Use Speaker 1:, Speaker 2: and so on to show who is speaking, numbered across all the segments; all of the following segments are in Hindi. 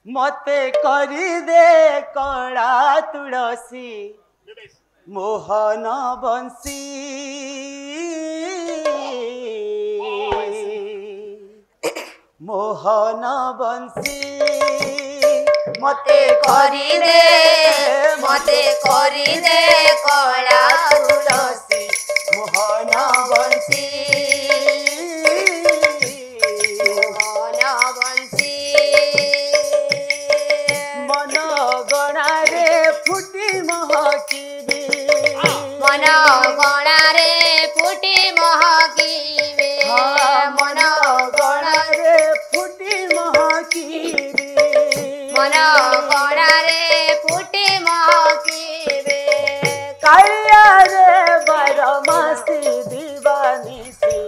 Speaker 1: मते करी दे कड़ा तुलसी मोहन बंसी मोहन बंसी
Speaker 2: मते करी दे कड़ा तुलसी
Speaker 1: मोहन बंसी
Speaker 2: मोहन बंसी
Speaker 1: मन गणारे फुटी महकिबी
Speaker 2: मन गणारे फुटी महकिबे मन
Speaker 1: गणारे फुटी महकिबी
Speaker 2: मन गणारे फुटी महकिबे
Speaker 1: कालिया रे बारमासी दीवानिसी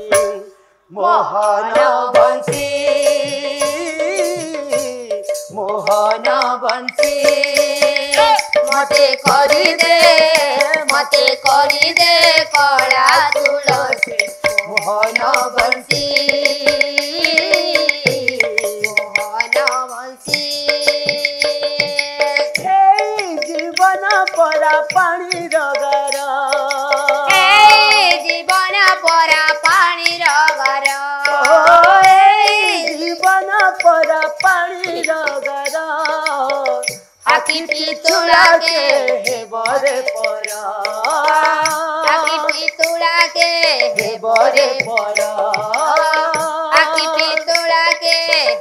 Speaker 1: मोहन बंसी मोहन बंसी
Speaker 2: मते करी दे कड़ा तुलसी
Speaker 1: मोहन
Speaker 2: बंसी मोहन बंसी
Speaker 1: जीवन परा पानी रगार
Speaker 2: जीवन परा पानी रगार
Speaker 1: जीवन परा पानी रगार
Speaker 2: आखि पितुला के
Speaker 1: हेबरे परा
Speaker 2: आखि पितुला के
Speaker 1: हेबरे परा
Speaker 2: आखि पितुला के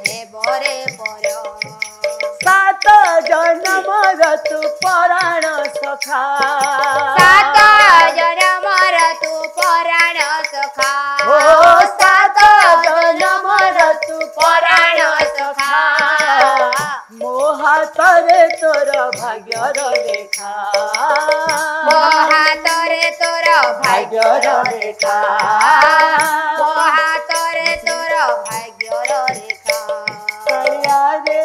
Speaker 2: हेबरे पर
Speaker 1: सात जन्म तू पराण सखा
Speaker 2: सात जन्म तू पराण सखा
Speaker 1: ओ सात जन्म तू पराण सखा मोहातरे तोर भाग्यर लेखा
Speaker 2: मोहातरे तोर
Speaker 1: भाग्यर लेखा
Speaker 2: मोहातरे तोर भाग्यर रेखा
Speaker 1: करिया रे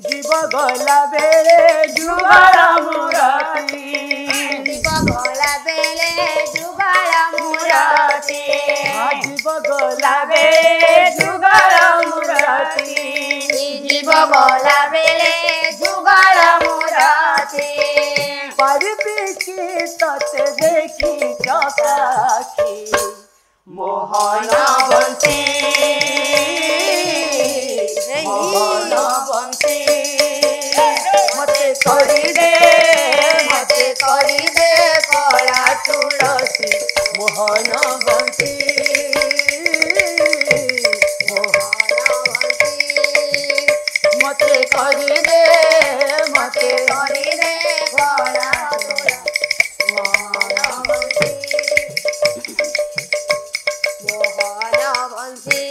Speaker 1: जीव गला बेले जुगाड़ मुराती
Speaker 2: जीव गला बेले जुगाड़ मुराती
Speaker 1: जीव गला बेले जुगाड़ मुराती
Speaker 2: जीव गला बेले जुगाड़ मुराती
Speaker 1: परिपिकी तते देखी चकाखी मोहन बंसी मोहन बंसी मते करी दे कड़ा तुलसी मोहन बंसी मोहन बंसी मते करी दे
Speaker 2: कड़ा मोहन बंसी मोहन बंसी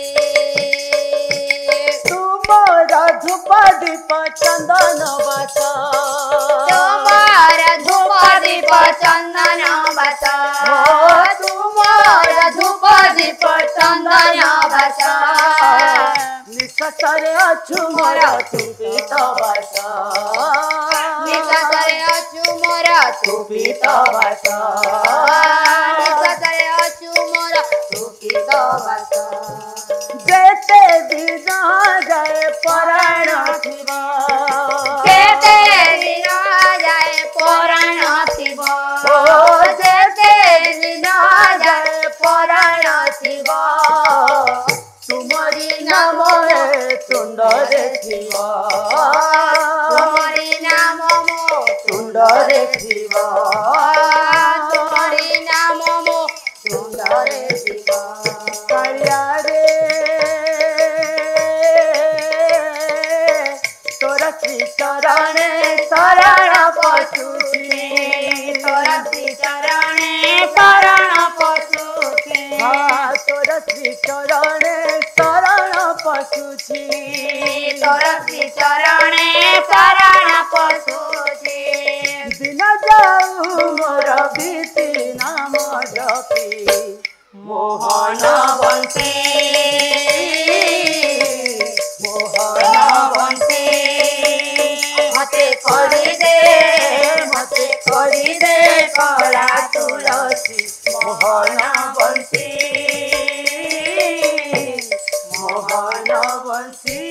Speaker 1: तुमरा धूप दीप चंदन बास
Speaker 2: तुमार धूप दीप चंदन बस तुमार धूप दीप चंदन बस
Speaker 1: निकटरे अछु मोर तुपित बास
Speaker 2: निकटरे अछु मोर
Speaker 1: तुपित बास
Speaker 2: निकटरे अछु मोर तुपित बस
Speaker 1: जेते दिन जाए पराण थिबा
Speaker 2: जेते दिन जाए पराण थिब
Speaker 1: ओ जेते दिन जाए पराण थिबा तुमरी नाम तुंडरे थिबा
Speaker 2: तुमरी नाम मो
Speaker 1: तुंडरे थिबा
Speaker 2: तुमरी नाम मो सुंदरे शिव
Speaker 1: करिया रे तोरा श्री चरणे शरण पशुची
Speaker 2: तोरा श्री चरणे शरण पशुची
Speaker 1: तोरा श्री चरणे शरण पशुची
Speaker 2: तोरा श्री चरणे शरण पशुची
Speaker 1: दिन जाऊ मोर बीती नाम जपी मोहन बंसी मोहन बंसी मते करी दे कड़ा तुलसी मोहन बंसी ବଂଶୀ